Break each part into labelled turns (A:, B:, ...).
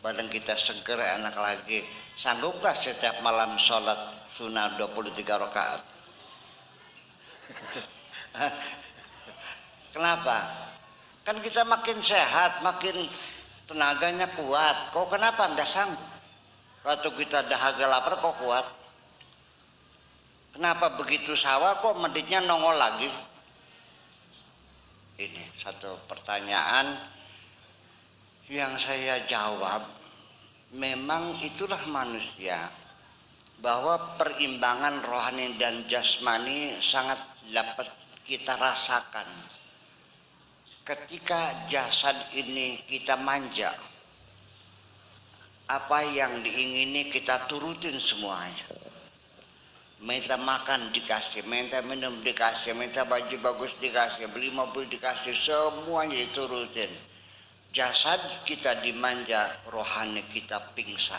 A: badan kita seger, enak lagi. Sanggupkah setiap malam sholat sunnah 23 rakaat? Kenapa? Kan kita makin sehat, makin tenaganya kuat. Kok kenapa nggak sanggup? Waktu kita dahaga lapar kok kuat? Kenapa begitu sawah kok meditnya nongol lagi? Ini satu pertanyaan yang saya jawab. Memang itulah manusia, bahwa perimbangan rohani dan jasmani sangat dapat kita rasakan. Ketika jasad ini kita manja, apa yang diingini kita turutin semuanya. Minta makan dikasih, minta minum dikasih, minta baju bagus dikasih, beli mobil dikasih, semuanya diturutin. Jasad kita dimanja, rohani kita pingsan.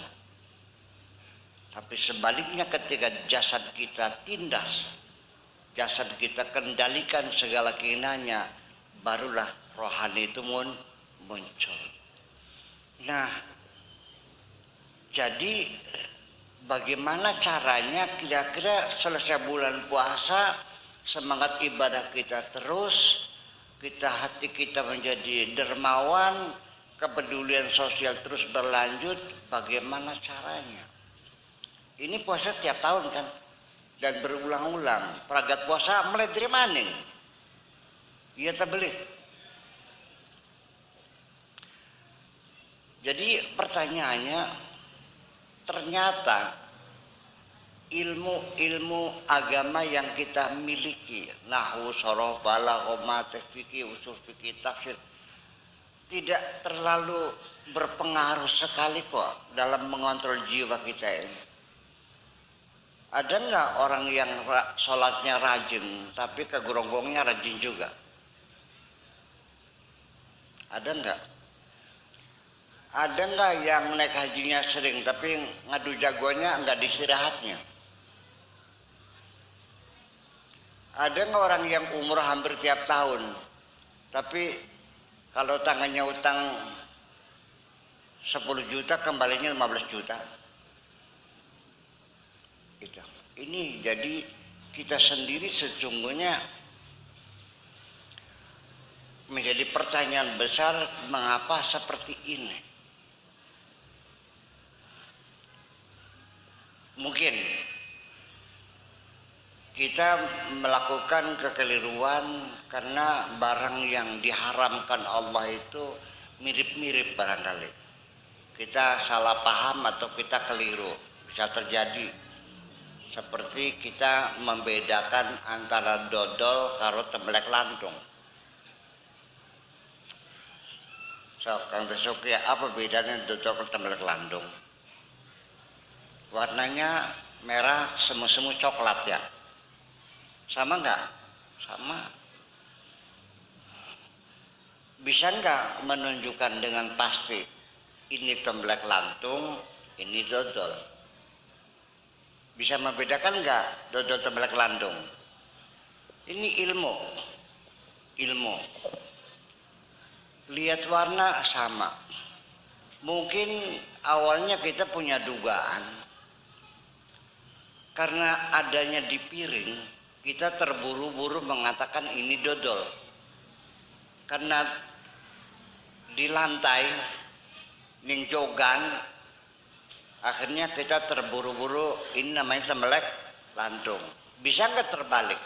A: Tapi sebaliknya ketika jasad kita tindas, jasad kita kendalikan segala keinginannya, barulah rohani itu muncul. Nah, jadi bagaimana caranya kira-kira selesai bulan puasa, semangat ibadah kita terus, hati kita menjadi dermawan, kepedulian sosial terus berlanjut, bagaimana caranya? Ini puasa tiap tahun kan, dan berulang-ulang. Peragat puasa mulai dari maning. Iya tak beli. Jadi pertanyaannya, ternyata ilmu agama yang kita miliki, nahwu, soroh, balaghah, mantiq, fikih, usul fikih, tafsir, tidak terlalu berpengaruh sekali kok dalam mengontrol jiwa kita ini. Ada nggak orang yang sholatnya rajin tapi kegeronggongnya rajin juga? Ada nggak? Ada nggak yang naik hajinya sering tapi ngadu jagonya nggak istirahatnya? Ada nggak orang yang umroh hampir tiap tahun tapi kalau tangannya utang 10 juta kembalinya 15 juta? Itu. Ini jadi kita sendiri sesungguhnya menjadi pertanyaan besar, mengapa seperti ini? Mungkin kita melakukan kekeliruan karena barang yang diharamkan Allah itu mirip-mirip barangkali. Kita salah paham atau kita keliru, bisa terjadi. Seperti kita membedakan antara dodol karo tembelek lantung. So, Kang Tesuki, apa bedanya dodol karo tembelek lantung? Warnanya merah, semu-semu coklat ya. Sama nggak? Sama. Bisa nggak menunjukkan dengan pasti ini tembelek lantung, ini dodol? Bisa membedakan nggak dodol tembelek lantung? Ini ilmu. Lihat warna sama. Mungkin awalnya kita punya dugaan karena adanya di piring, kita terburu-buru mengatakan ini dodol. Karena di lantai ningjogan, akhirnya kita terburu-buru ini namanya tembelek lantung. Bisa nggak terbalik?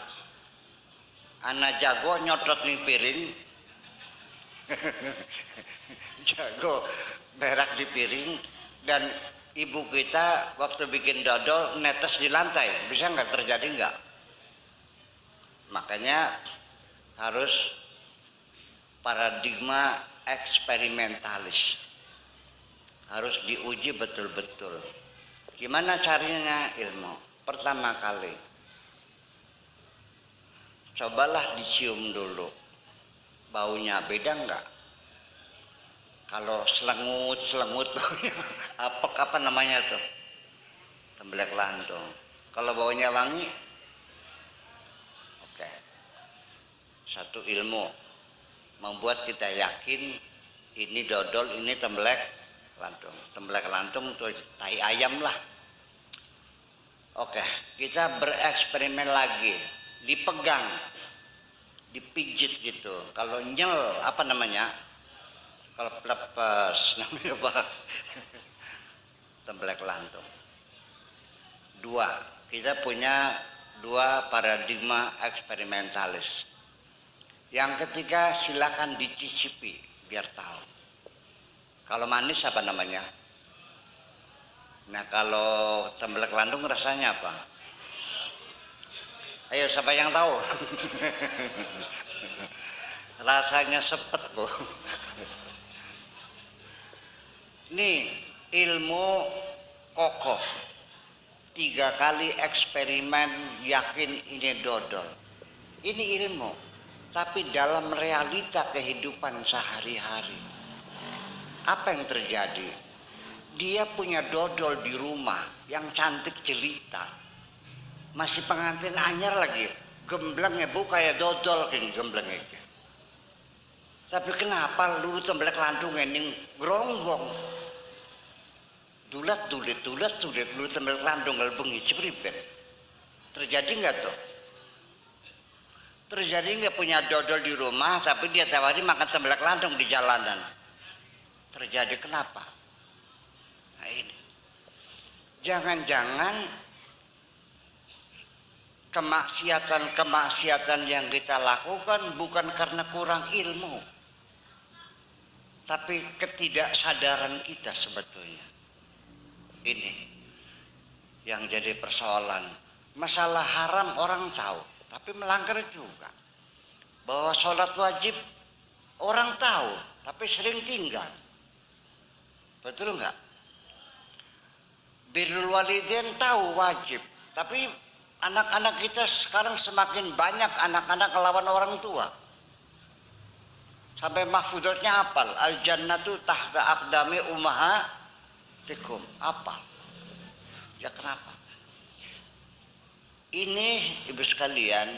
A: Anak jago nyotot nih piring, jago berak di piring, dan ibu kita waktu bikin dodol netes di lantai. Bisa nggak terjadi nggak? Makanya harus paradigma eksperimentalis. Harus diuji betul-betul. Gimana caranya ilmu? Pertama kali, cobalah dicium dulu. Baunya beda enggak? Kalau selengut baunya, apa namanya tuh? Tembelek lantung. Kalau baunya wangi, oke. Satu ilmu membuat kita yakin ini dodol, ini tembelek Kelantung. Sembelih kelantung tuh tai ayam lah. Oke, kita bereksperimen lagi. Dipegang, dipijit gitu. Kalau nyel apa namanya? Kalau pelepes namanya apa? Sembelih kelantung. Dua, kita punya dua paradigma eksperimentalis. Yang ketiga, silakan dicicipi biar tahu. Kalau manis apa namanya? Nah, kalau sambal kelandung rasanya apa? Ayo, siapa yang tahu? Rasanya sepet, Bu. Nih, ilmu kokoh. 3 kali eksperimen yakin ini dodol. Ini ilmu. Tapi dalam realita kehidupan sehari-hari, apa yang terjadi? Dia punya dodol di rumah yang cantik jelita. Masih pengantin anyar lagi. Gemblengnya bu kayak dodol kan gemblengnya. Tapi kenapa lu sembelih kelantung ini geronggong? Dulat lu sembelih kelantung kalau bengi cepriben. Terjadi nggak tuh? Terjadi nggak punya dodol di rumah tapi dia tiap hari makan sembelih kelantung di jalanan. Terjadi kenapa? Nah ini. Jangan-jangan kemaksiatan yang kita lakukan bukan karena kurang ilmu, tapi ketidaksadaran kita sebetulnya. Ini yang jadi persoalan. Masalah haram orang tahu, tapi melanggar juga. Bahwa sholat wajib orang tahu, tapi sering tinggal. Betul nggak? Birrul walidain tahu wajib, tapi anak-anak kita sekarang semakin banyak anak-anak lawan orang tua. Sampai mahfudzatnya hafal, al jannatu tahta aqdami ummahatikum, hafal. Ya kenapa? Ini ibu sekalian,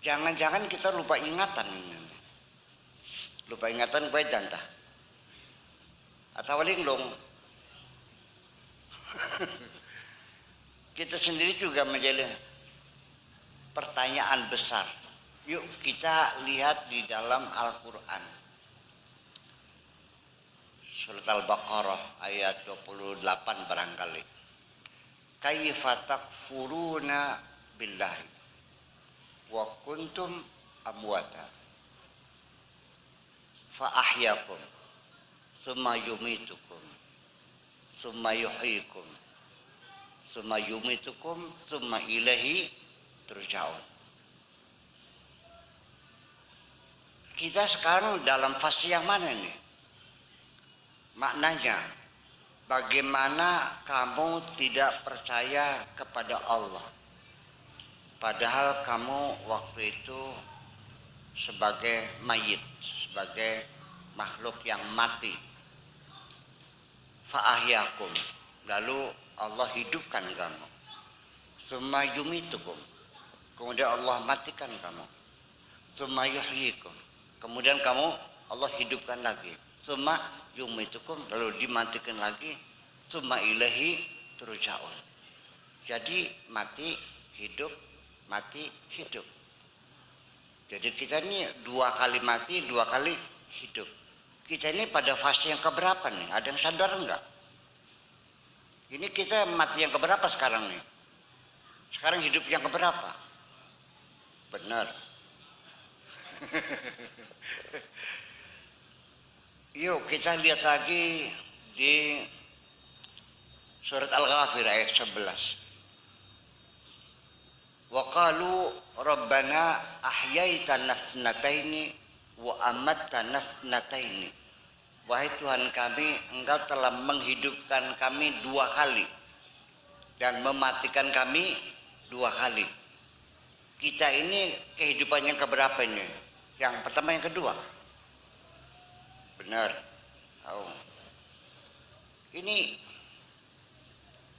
A: jangan-jangan kita lupa ingatan ini. Lupa ingatan kue jantah. Atau linglung. Kita sendiri juga menjadi pertanyaan besar. Yuk kita lihat di dalam Al-Quran. Surat Al-Baqarah ayat 28 barangkali. Kaifa takfuruna billahi wa kuntum amwata fa ahyakum summa yumitukum summa yuhyikum summa yumitukum summa ilaihi turja'un. Kita sekarang dalam fase yang mana nih? Maknanya, bagaimana kamu tidak percaya kepada Allah, padahal kamu waktu itu sebagai mayit, sebagai makhluk yang mati. Fa'ahyakum, lalu Allah hidupkan kamu. Summa yumitukum, kemudian Allah matikan kamu. Summa yuhyikum, kemudian kamu Allah hidupkan lagi. Summa yumitukum, lalu dimatikan lagi. Summa ilahi turja'un. Jadi mati hidup, mati hidup. Jadi kita ini 2 kali mati, 2 kali hidup. Kita ini pada fase yang keberapa nih? Ada yang sadar enggak? Ini kita mati yang keberapa sekarang nih? Sekarang hidup yang keberapa? Benar. Yuk kita lihat lagi di surat Al-Ghafir ayat 11. Wa qalu rabbana ahyaitana thnataini wa amattana thnataini. Wahai Tuhan kami, Engkau telah menghidupkan kami 2 kali dan mematikan kami 2 kali. Kita ini kehidupan yang keberapa ini? Yang pertama, yang kedua? Benar. Oh. Ini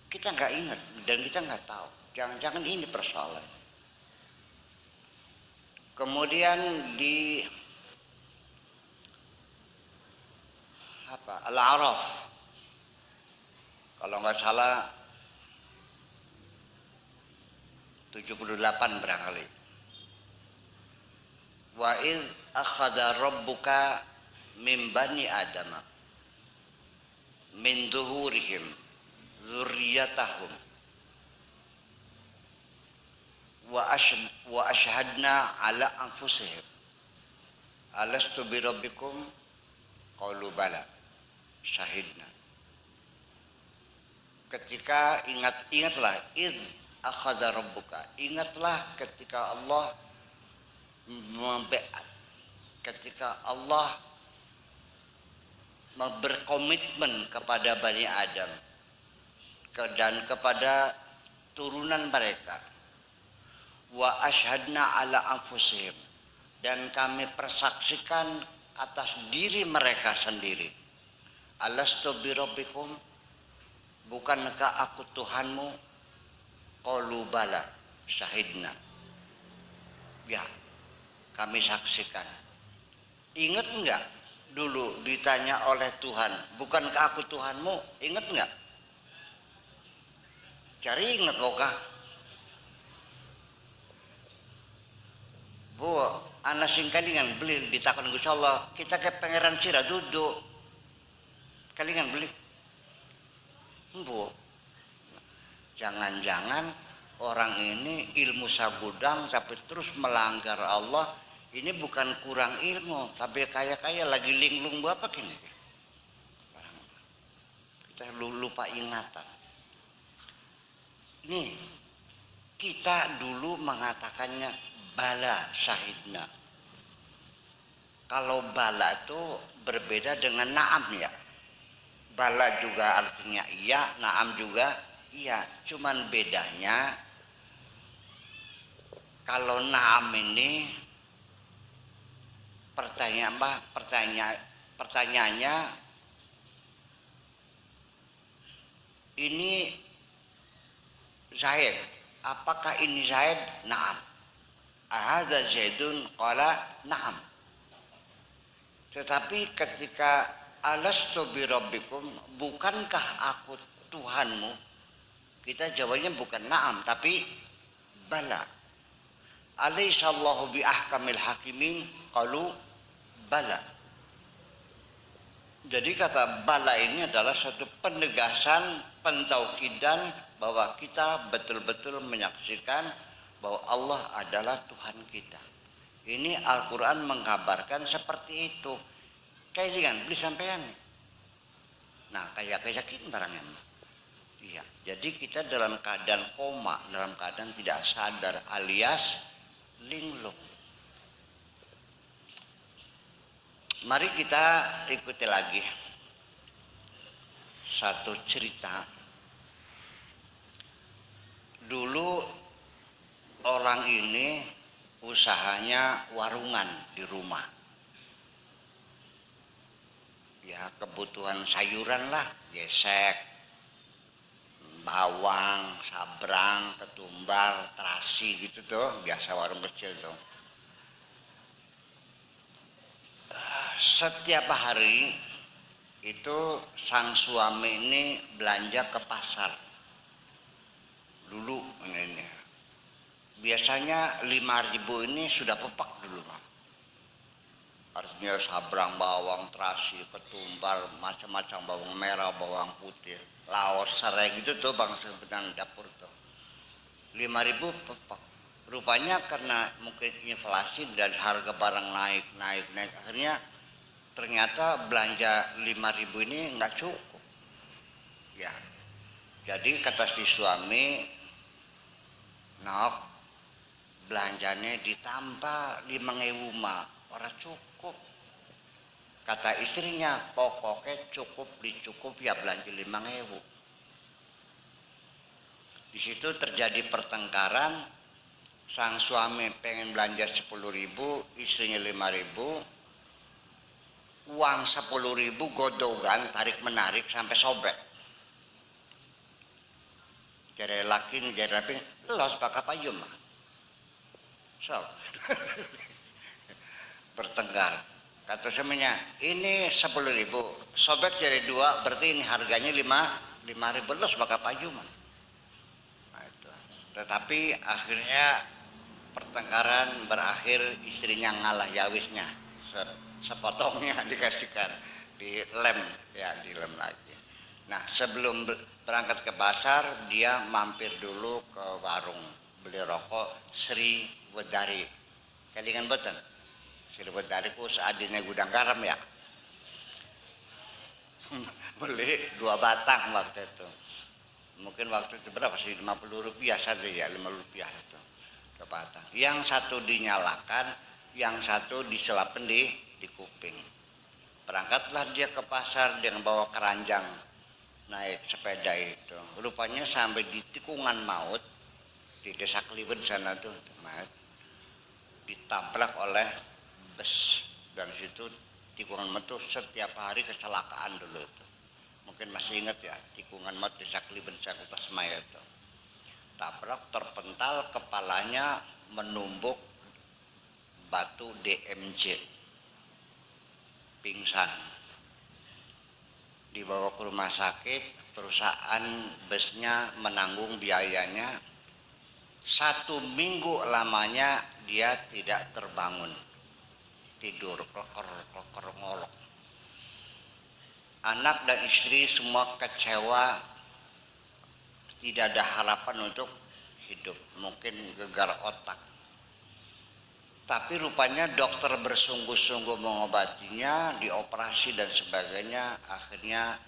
A: kita nggak ingat dan kita nggak tahu. Jangan-jangan ini persoalan. Kemudian di apa Al-A'raf kalau nggak salah 78 barangkali. Wa id akhadha rabbuka min bani adama min zuhurihim dzurriyyatahum wa ashhadna ala anfusihim alastu bi rabbikum qalu bala syahidna. Ketika ingatlah id akhadha rabbuka, ingatlah ketika Allah membeat, ketika Allah berkomitmen kepada Bani Adam dan kepada turunan mereka. Wa ashhadna ala anfusihim, dan kami persaksikan atas diri mereka sendiri. Alastu bi rabbikum, bukankah aku Tuhanmu? Qalu bala syahidna. Ya, kami saksikan. Ingat enggak dulu ditanya oleh Tuhan, bukankah aku Tuhanmu? Ingat enggak? Cari ingat lokah. Bu, anak sing kalingan beli ditakon Gusti Allah, kita ke pangeran sira duduk. Kalingan beli. Bu. Jangan-jangan orang ini ilmu sagudang tapi terus melanggar Allah. Ini bukan kurang ilmu, tapi kaya-kaya lagi linglung apa gini. Kita lupa ingatan. Ini kita dulu mengatakannya bala syahidna. Kalau bala itu berbeda dengan na'am ya. Bala juga artinya iya, na'am juga iya. Cuman bedanya kalau na'am ini pertanyaannya ini Zaid, apakah ini Zaid? Na'am. Ahadza Zaidun? Qala na'am. Tetapi ketika alastu bi rabbikum, bukankah aku Tuhanmu? Kita jawabnya bukan na'am tapi bala. Alaihissallahu bi ahkamil hakimin? Qalu bala. Jadi kata bala ini adalah satu penegasan, pentaukidan bahwa kita betul-betul menyaksikan bahwa Allah adalah Tuhan kita. Ini Al-Quran mengkabarkan seperti itu. Kayak beli sampean. Nah, kayak yakin barangnya. Iya. Jadi kita dalam keadaan koma, dalam keadaan tidak sadar alias linglung. Mari kita ikuti lagi satu cerita. Dulu orang ini usahanya warungan di rumah. Ya, kebutuhan sayuran lah, gesek, bawang, sabrang, ketumbar, terasi gitu tuh, biasa warung kecil tuh. Setiap hari itu sang suami ini belanja ke pasar. Dulu ini. Biasanya 5.000 ini sudah pepak dulu, Bang. Artinya sabrang, bawang, terasi, ketumbar, macam-macam, bawang merah, bawang putih, laos, serai gitu tuh Bang, sebutan dapur tuh. 5.000 pepak. Rupanya karena mungkin inflasi dan harga barang naik, akhirnya ternyata belanja 5.000 ini nggak cukup. Ya. Jadi kata si suami, "Nok, belanjanya ditambah 5.000 mah, ora cukup." Kata istrinya, "Pokoknya dicukup ya belanja 5.000." Di situ terjadi pertengkaran. Sang suami pengen belanja 10.000, istrinya 5.000. Uang 10.000 godogan, tarik menarik sampai sobek. Jari laki, jari rapi, los pakai payung mah. So, bertengkar. Kata suaminya, ini 10.000, sobek jadi 2, berarti ini harganya 5.000 los bakal paju mah. Nah, itu. Tetapi akhirnya pertengkaran berakhir, istrinya ngalah yawisnya, sepotongnya dikasihkan, dilem ya, dilem lagi. Nah sebelum berangkat ke pasar, dia mampir dulu ke warung beli rokok Sri Wedari. Kelingan boten? Sri Wedari ku seadine gudang garam ya. Beli 2 batang waktu itu. Mungkin waktu itu berapa sih, 50 rupiah saja ya, 50 rupiah itu. 2 batang. Yang satu dinyalakan, yang satu diselapin di kuping. Berangkatlah dia ke pasar dengan bawa keranjang, naik sepeda itu. Rupanya sampai di tikungan maut di desa Kliwen sana tuh, ditabrak oleh bus. Dan situ tikungan maut tuh setiap hari kecelakaan dulu itu. Mungkin masih ingat ya, tikungan maut desa Kliwen Jakarta Semaya itu. Tabrak, terpental, kepalanya menumbuk batu DMJ, pingsan, dibawa ke rumah sakit. Perusahaan busnya menanggung biayanya. 1 minggu lamanya dia tidak terbangun, tidur kleker ngolok. Anak dan istri semua kecewa, tidak ada harapan untuk hidup, mungkin gegar otak. Tapi rupanya dokter bersungguh-sungguh mengobatinya, dioperasi dan sebagainya. Akhirnya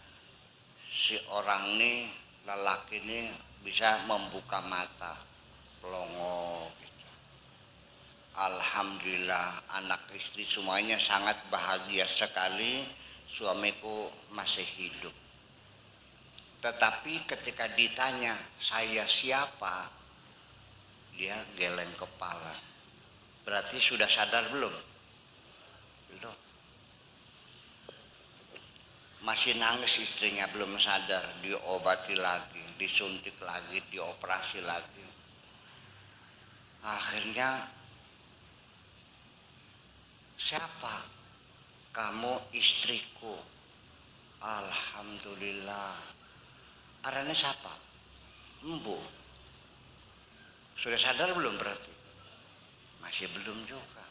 A: si orang ini, lelaki ini bisa membuka mata, pelongo gitu. Alhamdulillah, anak istri semuanya sangat bahagia sekali, suamiku masih hidup. Tetapi ketika ditanya saya siapa, dia geleng kepala. Berarti sudah sadar belum? Belum. Masih nangis istrinya, belum sadar. Diobati lagi, disuntik lagi, dioperasi lagi. Akhirnya, siapa? Kamu istriku. Alhamdulillah. Arane siapa? Embu. Sudah sadar belum berarti? Masih belum juga.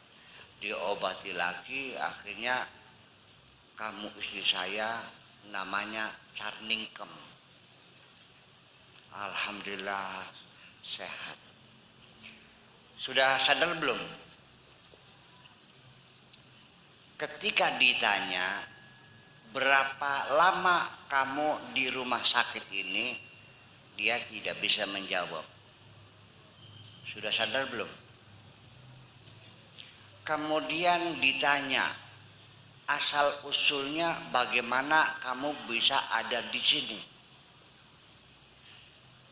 A: Diobati lagi, akhirnya kamu istri saya namanya Carningkem. Alhamdulillah sehat. Sudah sadar belum? Ketika ditanya berapa lama kamu di rumah sakit ini, dia tidak bisa menjawab. Sudah sadar belum? Kemudian ditanya, asal usulnya bagaimana kamu bisa ada di sini?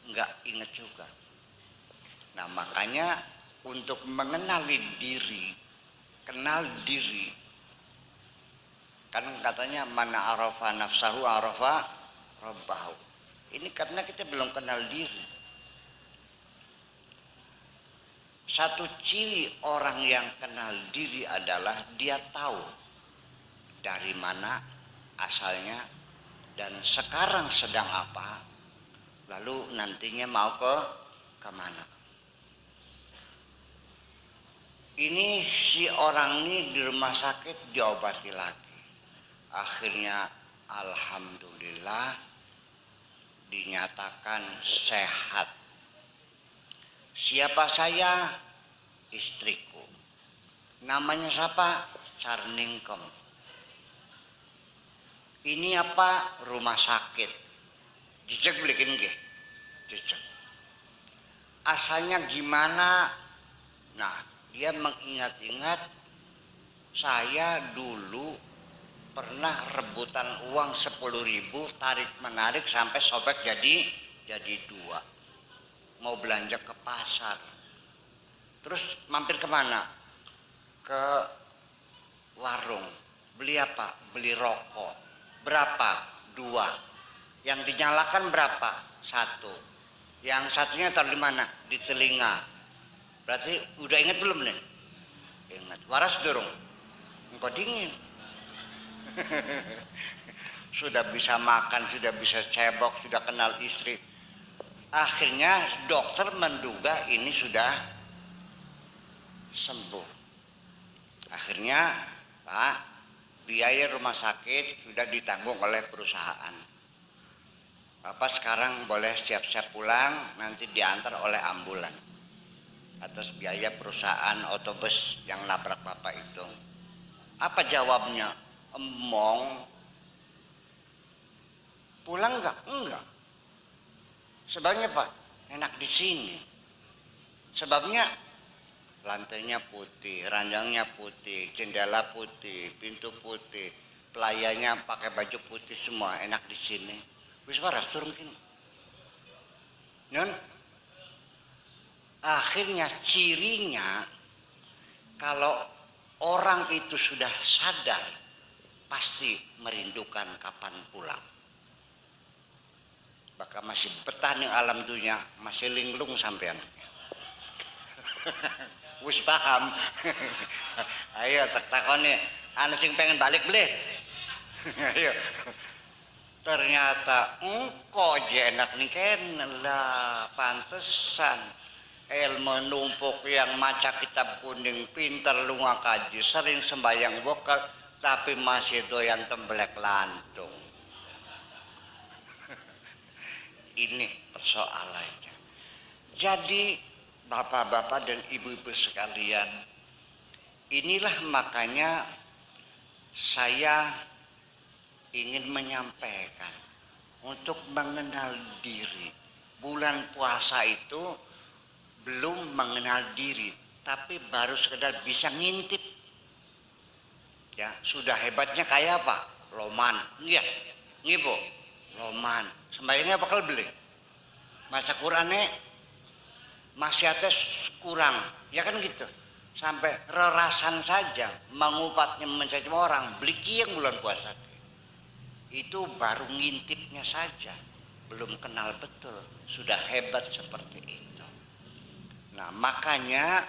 A: Enggak ingat juga. Nah makanya untuk mengenali diri, kenal diri, kan katanya mana arafa nafsahu arafa rabbahu. Ini karena kita belum kenal diri. Satu ciri orang yang kenal diri adalah dia tahu dari mana asalnya dan sekarang sedang apa, lalu nantinya mau kemana. Ini si orang ini di rumah sakit diobati lagi. Akhirnya alhamdulillah dinyatakan sehat. Siapa saya? Istriku. Namanya siapa? Carningkem. Ini apa? Rumah sakit. Jejak belikin nggih. Jejak. Asalnya gimana? Nah, dia mengingat-ingat, saya dulu pernah rebutan uang 10.000, tarik menarik sampai sobek jadi 2. Mau belanja ke pasar, terus mampir kemana? Ke warung. Beli apa? Beli rokok. Berapa? 2. Yang dinyalakan berapa? 1. Yang satunya taruh di mana? Di telinga. Berarti udah ingat belum nih? Ingat. Waras dorong. Engkau dingin. Sudah bisa makan, sudah bisa cebok, sudah kenal istri. Akhirnya dokter menduga ini sudah sembuh. Akhirnya, Pak, biaya rumah sakit sudah ditanggung oleh perusahaan. Bapak sekarang boleh siap-siap pulang, nanti diantar oleh ambulan atas biaya perusahaan otobus yang nabrak Bapak itu. Apa jawabnya? Emong. Pulang enggak? Enggak. Sebabnya Pak, enak di sini. Sebabnya lantainya putih, ranjangnya putih, jendela putih, pintu putih, pelayannya pakai baju putih semua, enak di sini. Wis waras turun kini. Non, akhirnya cirinya kalau orang itu sudah sadar pasti merindukan kapan pulang. Bahkan masih betah nih alam dunia, masih linglung sampean. Wis paham. Ayo tak takoni, anu sing pengen balik beli. Ayo. Ternyata engko aja enak nih kan lah, pantesan ilmu numpuk yang maca kitab kuning, pinter lu ngakaji, sering sembahyang vokal tapi masih doyan temblek lantung. Ini persoalannya. Jadi bapak-bapak dan ibu-ibu sekalian, inilah makanya saya ingin menyampaikan untuk mengenal diri. Bulan puasa itu belum mengenal diri, tapi baru sekedar bisa ngintip. Ya, sudah hebatnya kayak apa? Loman. Iya, ngibo. Loman. Sembayangnya bakal beli. Masa Qur'annya masih atas kurang, ya kan gitu. Sampai rerasan saja mengupasnya menjadi orang beli yang bulan puasa. Itu baru ngintipnya saja, belum kenal betul, sudah hebat seperti itu. Nah makanya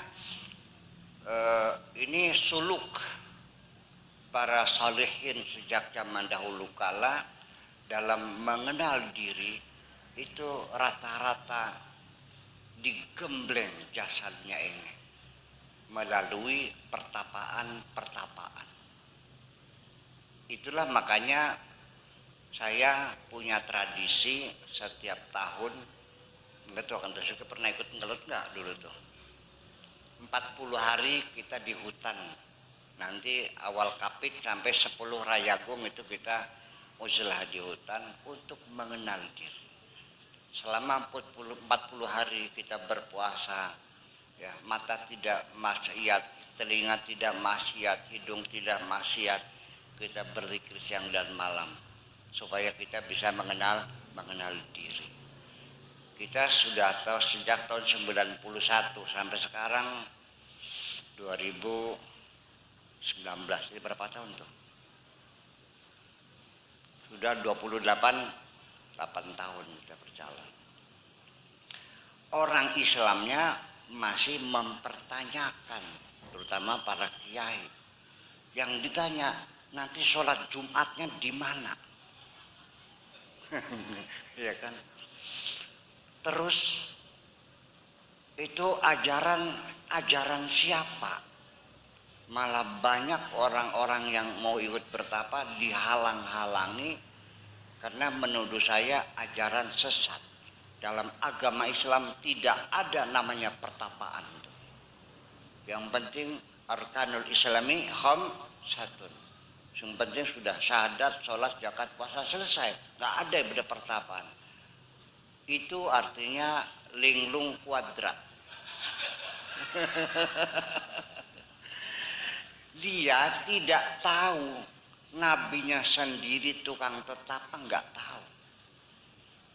A: ini suluk para salihin sejak zaman dahulu kala dalam mengenal diri itu rata-rata digembleng jasadnya ini melalui pertapaan-pertapaan. Itulah makanya saya punya tradisi setiap tahun, enggak tahu kan suka pernah ikut ngelut enggak dulu tuh. 40 hari kita di hutan. Nanti awal Kapit sampai 10 Rayagung itu kita uzlah di hutan untuk mengenal diri. Selama 40 hari kita berpuasa, ya, mata tidak maksiat, telinga tidak maksiat, hidung tidak maksiat, kita berzikir siang dan malam supaya kita bisa mengenal diri. Kita sudah tahu sejak tahun 91 sampai sekarang 2019, ini berapa tahun tuh? Sudah 28 tahun kita berjalan. Orang Islamnya masih mempertanyakan, terutama para kiai yang ditanya nanti sholat Jumatnya di mana, ya kan? Terus itu ajaran siapa? Malah banyak orang-orang yang mau ikut bertapa dihalang-halangi karena menuduh saya ajaran sesat. Dalam agama Islam tidak ada namanya pertapaan. Yang penting arkanul islami khamsatun. Yang penting sudah syahadat, sholat, zakat, puasa, selesai. Nggak ada yang beda pertapaan. Itu artinya linglung kuadrat. Dia tidak tahu, nabinya sendiri tukang tetapa nggak tahu.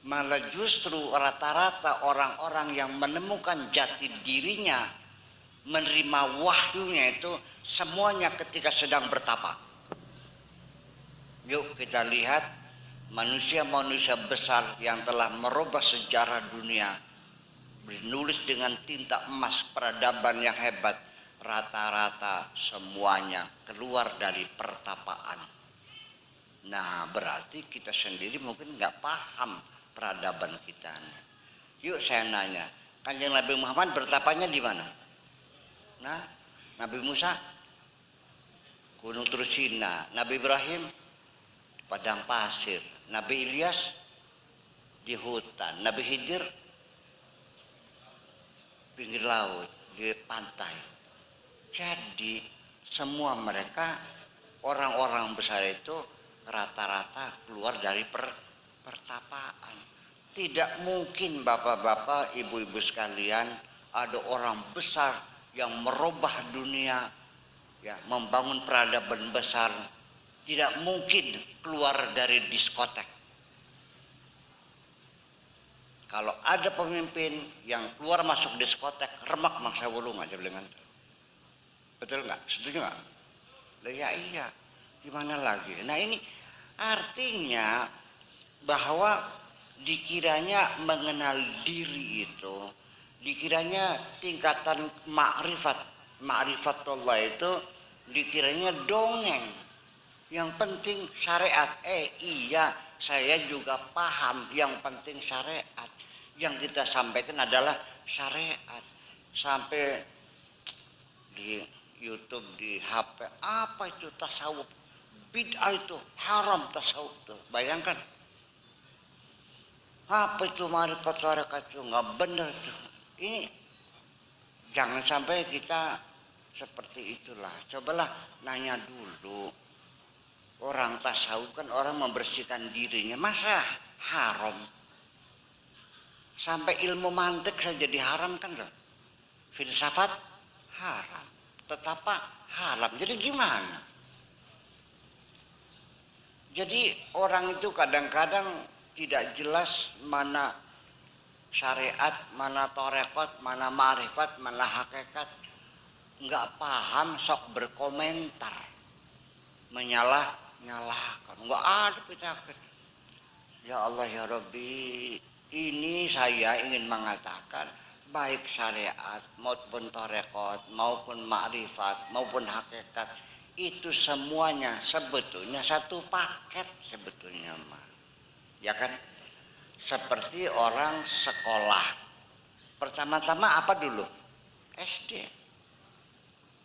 A: Malah justru rata-rata orang-orang yang menemukan jati dirinya, menerima wahyunya itu semuanya ketika sedang bertapa. Yuk kita lihat manusia-manusia besar yang telah merubah sejarah dunia, menulis dengan tinta emas peradaban yang hebat, rata-rata semuanya keluar dari pertapaan. Nah, berarti kita sendiri mungkin nggak paham peradaban kita. Yuk saya nanya, Kanjeng Nabi Muhammad bertapanya di mana? Nah, Nabi Musa Gunung Tursina, Nabi Ibrahim di padang pasir, Nabi Ilyas di hutan, Nabi Khidir pinggir laut, di pantai. Jadi semua mereka orang-orang besar itu rata-rata keluar dari pertapaan. Tidak mungkin bapak-bapak, ibu-ibu sekalian, ada orang besar yang merubah dunia, ya, membangun peradaban besar. Tidak mungkin keluar dari diskotek. Kalau ada pemimpin yang keluar masuk diskotek, remak mangsa wulung aja dengan. Betul nggak? Setuju nggak? Ya iya. Gimana lagi? Nah ini artinya bahwa dikiranya mengenal diri itu, dikiranya tingkatan ma'rifatullah itu dikiranya dongeng. Yang penting syariat. Iya, saya juga paham yang penting syariat. Yang kita sampaikan adalah syariat. Sampai di YouTube, di HP, apa itu tasawuf? Bid'ah itu, haram tasawuf itu. Bayangkan. Apa itu marifat tarekat itu? Nggak benar itu. Ini jangan sampai kita seperti itulah. Cobalah nanya dulu. Orang tasawuf kan orang membersihkan dirinya. Masa haram? Sampai ilmu mantik saja diharam kan loh. Filsafat haram. Tetapa haram. Jadi gimana? Jadi orang itu kadang-kadang tidak jelas mana syariat, mana torekot, mana ma'rifat, mana hakikat. Enggak paham, sok berkomentar. Nyalahkan. Enggak ada penyakit. Ya Allah ya Rabbi, ini saya ingin mengatakan baik syariat maupun torekot maupun ma'rifat maupun hakikat itu semuanya sebetulnya satu paket sebetulnya mah. Ya kan? Seperti orang sekolah. Pertama-tama apa dulu? SD.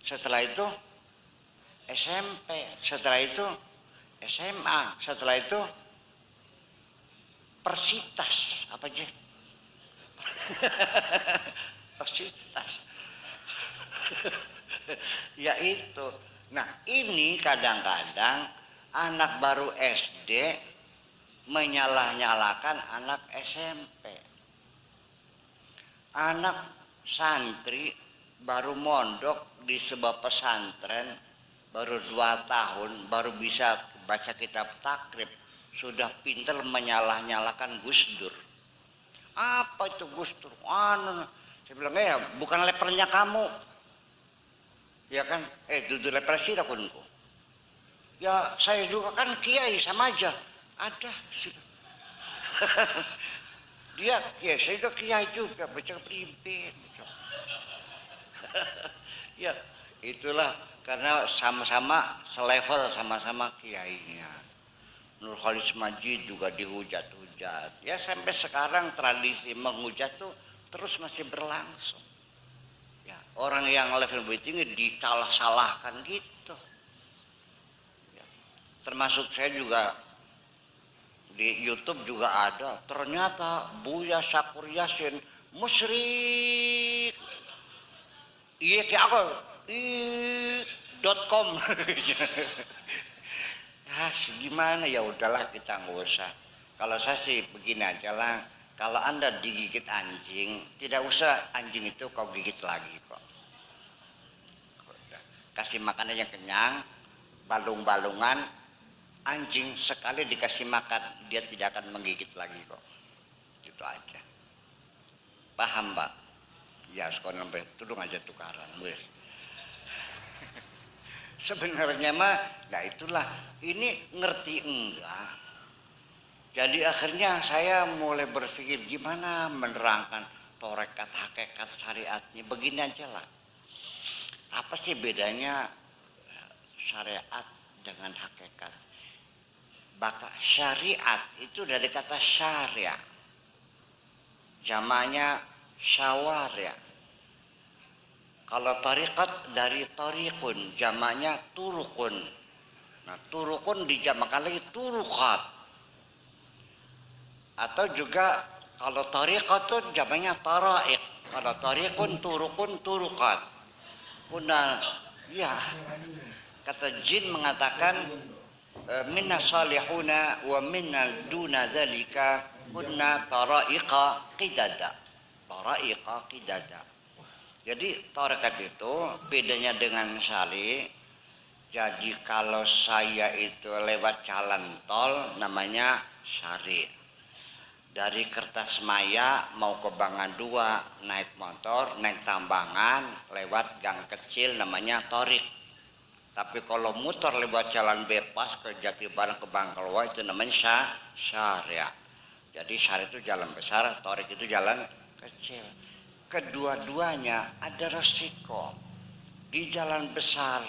A: Setelah itu SMP, setelah itu SMA, setelah itu persitas, apa aja? Persitas. Ya itu. Nah, ini kadang-kadang anak baru SD menyalah-nyalakan anak SMP. Anak santri baru mondok di sebuah pesantren baru 2 tahun baru bisa baca kitab takrib sudah pintar menyalah-nyalakan Gus Dur. Apa itu Gus Dur? Saya bilang ya bukan lepernya kamu. Ya kan? Duduk leper sih kunku. Ya saya juga kan kiai sama aja. Ada sudah. Dia ya saya juga kiai juga baca primbin. Ya itulah karena sama-sama selevel sama-sama kiainya. Nur Khalis Majid juga dihujat-hujat. Ya sampai sekarang tradisi menghujat tuh terus masih berlangsung. Ya, orang yang level lebih tinggi disalah-salahkan gitu. Ya, termasuk saya juga di YouTube juga ada. Ternyata Buya Syakur Yasin musyrik. Iya kayak aku .com. Ya gimana ya udahlah kita nggak usah. Kalau saya sih begini aja lah. Kalau Anda digigit anjing, tidak usah anjing itu kau gigit lagi kok. Kasih makan aja kenyang, balung-balungan, anjing sekali dikasih makan dia tidak akan menggigit lagi kok. Itu aja. Paham Pak? Ya sekolah sampai tudung aja tukaran, wes. Sebenarnya mah, ya itulah. Ini ngerti enggak? Jadi akhirnya saya mulai berpikir gimana menerangkan torekat hakikat syariatnya. Begini aja lah. Apa sih bedanya syariat dengan hakikat? Maka syariat itu dari kata syariah, jamaknya syawarya. Kalau tariqat dari tariqun, jamaknya turukun. Nah, turukun dijamakkan lagi turukat. Atau juga kalau tariqat itu jamaknya tara'iq. Kalau tariqun, turukun, turukat. Kuna, ya, kata jin mengatakan minna salihuna wa minna duna dzalika kunna tara'iqa qidada. Tara'iqa qidada. Jadi tarekat itu bedanya dengan syari. Jadi kalau saya itu lewat jalan tol namanya syari. Dari Kertasmaya mau ke Bangan 2 naik motor, naik tambangan, lewat gang kecil namanya torik. Tapi kalau muter lewat jalan bebas ke Jatibarang ke Bangkalwa itu namanya syariah. Jadi syariah itu jalan besar, torik itu jalan kecil. Kedua-duanya ada resiko. Di jalan besar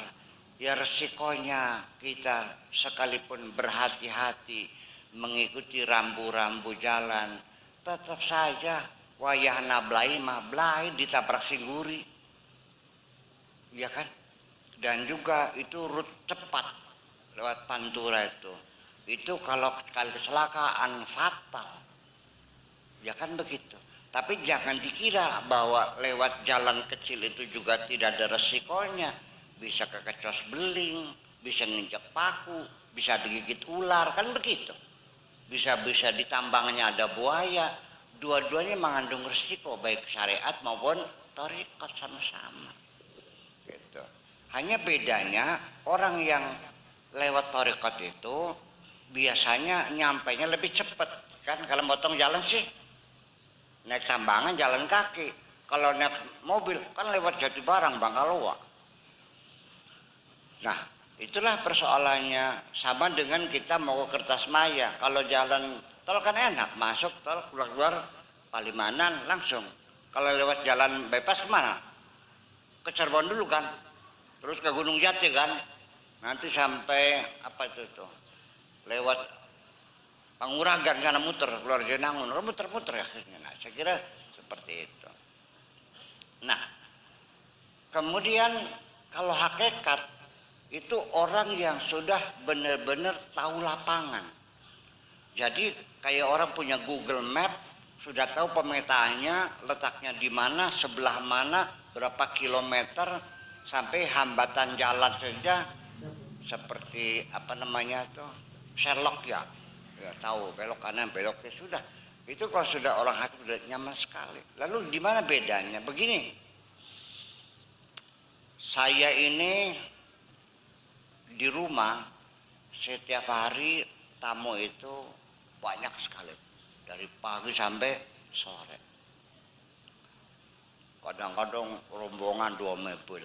A: ya resikonya kita sekalipun berhati-hati mengikuti rambu-rambu jalan, tetap saja wayah nablai mablai ditabrak singguri, ya kan? Dan juga itu rute cepat lewat Pantura itu kalau sekali kecelakaan fatal, ya kan begitu. Tapi jangan dikira bahwa lewat jalan kecil itu juga tidak ada resikonya. Bisa kekecos beling, bisa nginjek paku, bisa digigit ular, kan begitu. Bisa di tambangnya ada buaya. Dua-duanya mengandung resiko baik syariat maupun tarekat sama-sama. Gitu. Hanya bedanya orang yang lewat tarekat itu biasanya nyampainya lebih cepat. Kan kalau motong jalan sih naik tambangan jalan kaki, kalau naik mobil kan lewat Jatibarang Bangkalwa. Nah itulah persoalannya. Sama dengan kita mau ke Kertasmaya, kalau jalan tol kan enak, masuk tol keluar Palimanan langsung. Kalau lewat jalan bypass kemana? Ke Cirebon dulu kan, terus ke Gunung Jati kan, nanti sampai apa itu tuh lewat Panguragan karena muter keluar Jenangun, muter-muter akhirnya. Nah, saya kira seperti itu. Nah, kemudian kalau hakikat itu orang yang sudah benar-benar tahu lapangan. Jadi kayak orang punya Google Map, sudah tahu pemetaannya, letaknya di mana, sebelah mana, berapa kilometer, sampai hambatan jalan saja seperti apa namanya tuh Sherlock ya tahu belok kanan belok kiri sudah. Itu kalau sudah orang hakim sudah nyaman sekali. Lalu di mana bedanya? Begini, saya ini di rumah setiap hari tamu itu banyak sekali dari pagi sampai sore. Kadang-kadang rombongan 2 mobil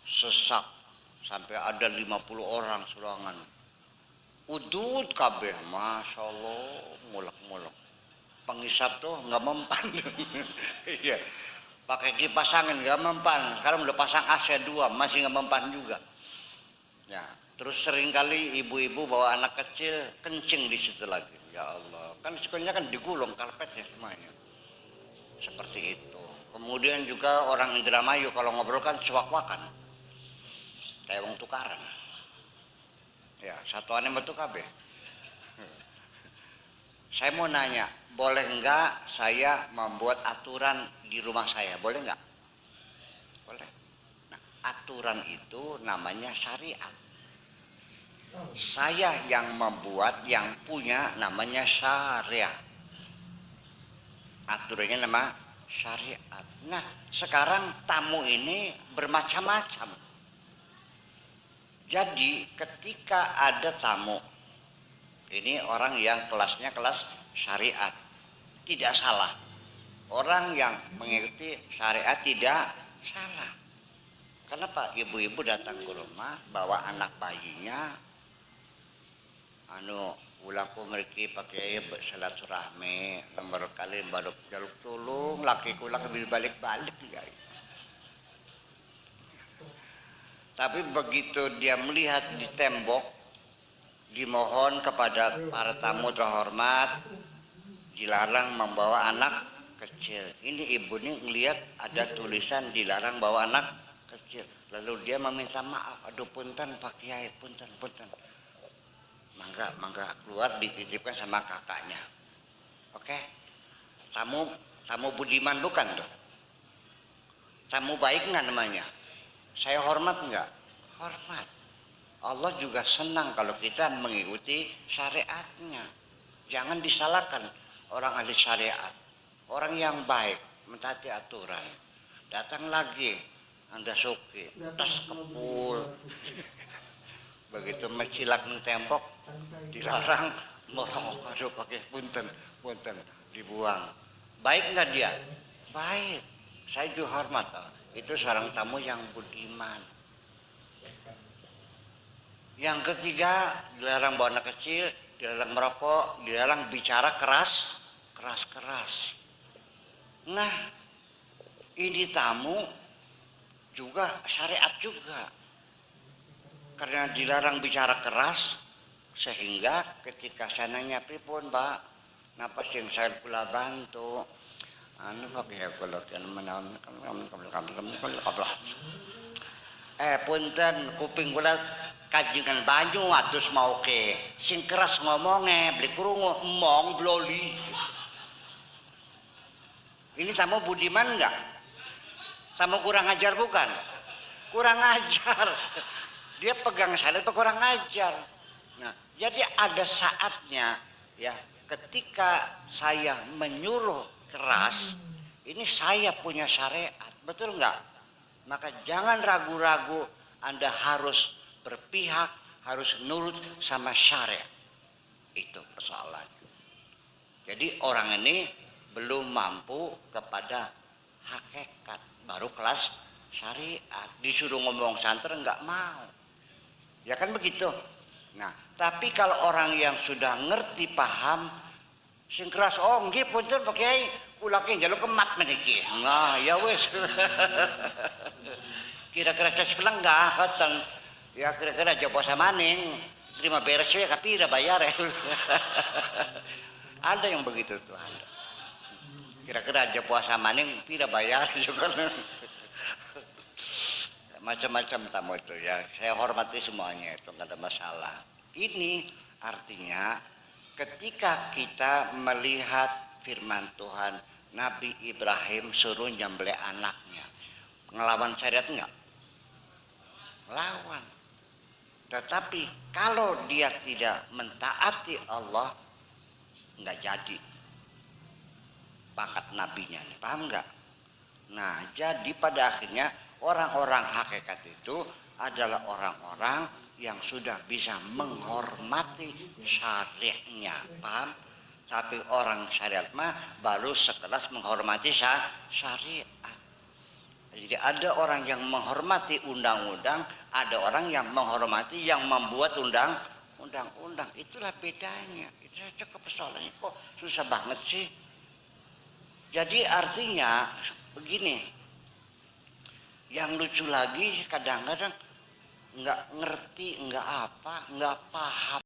A: sesak sampai ada 50 orang surangan. Udut kabeh, masya Allah, mulak-mulak. Pengisap tuh nggak mempan. Iya, pakai kipas angin nggak mempan. Sekarang udah pasang AC 2 masih nggak mempan juga. Ya, terus seringkali ibu-ibu bawa anak kecil kencing di situ lagi. Ya Allah, kan sekolahnya kan digulung karpetnya semuanya. Seperti itu. Kemudian juga orang Indramayu kalau ngobrol kan suwak-wakan, kayak wong tukaran. Ya, satuannya betul kabeh. Saya mau nanya, boleh enggak saya membuat aturan di rumah saya? Boleh enggak? Boleh. Nah, aturan itu namanya syariat. Saya yang membuat, yang punya namanya syariat. Aturannya nama syariat. Nah, sekarang tamu ini bermacam-macam. Jadi ketika ada tamu, ini orang yang kelasnya kelas syariat, tidak salah. Orang yang mengikuti syariat tidak salah. Kenapa? Ibu-ibu datang ke rumah bawa anak bayinya, ulaku mereka pakai silaturahmi, nomor kali baru jaluk tulung, laki kula balik-balik ya. Tapi begitu dia melihat di tembok dimohon kepada para tamu terhormat dilarang membawa anak kecil. Ini ibu nih ngelihat ada tulisan dilarang bawa anak kecil. Lalu dia meminta maaf, aduh punten Pak Kiai, punten. Mangga keluar dititipkan sama kakaknya. Oke? Tamu budiman bukan tuh? Tamu baik nggak namanya? Saya hormat nggak? Hormat. Allah juga senang kalau kita mengikuti syariatnya. Jangan disalahkan orang ahli syariat. Orang yang baik, mentaati aturan. Datang lagi, Anda suki, tas kepul. Begitu mencilak di tembok, dilarang merokok, aduh pakai punten, dibuang. Baik nggak dia? Baik. Saya juga hormat. Itu seorang tamu yang budiman. Yang ketiga, dilarang bawa anak kecil, dilarang merokok, dilarang bicara keras. Nah, ini tamu juga syariat juga. Karena dilarang bicara keras, sehingga ketika saya nanya pripun Pak, napa sing saya kula bantu? Anu Pak ya kula menawan punten kuping kula kajengan banyu atus mau ke sing keras ngomongnya beli krungu emong bloli. Ini tamu budiman enggak? Tamu kurang ajar bukan? Kurang ajar. Dia pegang syariat kurang ajar. Nah, jadi ada saatnya ya ketika saya menyuruh keras, ini saya punya syariat, betul enggak? Maka jangan ragu-ragu, Anda harus berpihak, harus nurut sama syariat. Itu persoalannya. Jadi orang ini belum mampu kepada hakikat, baru kelas syariat. Disuruh ngomong santer enggak mau. Ya kan begitu. Nah, tapi kalau orang yang sudah ngerti paham, sing keras oh nggih punten Pak Kiai, kula ki njaluk kemat meniki. Nah, ya wis. Kira-kira sebelah enggak ngoten. Ya kira-kira aja puasa maning. Terima beres ya kapira bayar ya. Ada yang begitu Tuhan. Kira-kira aja puasa maning pira bayar juga. Macam-macam tamu itu ya. Saya hormati semuanya itu nggak ada masalah. Ini artinya ketika kita melihat firman Tuhan, Nabi Ibrahim suruh nyembelih anaknya, ngelawan syariat enggak? Lawan. Tetapi kalau dia tidak mentaati Allah, enggak jadi pangkat nabinya, paham enggak? Nah, jadi pada akhirnya orang-orang hakikat itu adalah orang-orang yang sudah bisa menghormati syariatnya, paham? Tapi orang syariat mah baru sekelas menghormati syariat. Jadi ada orang yang menghormati undang-undang, ada orang yang menghormati yang membuat undang-undang. Itulah bedanya. Itu saja persoalannya kok susah banget sih. Jadi artinya begini, yang lucu lagi kadang-kadang nggak ngerti, nggak paham.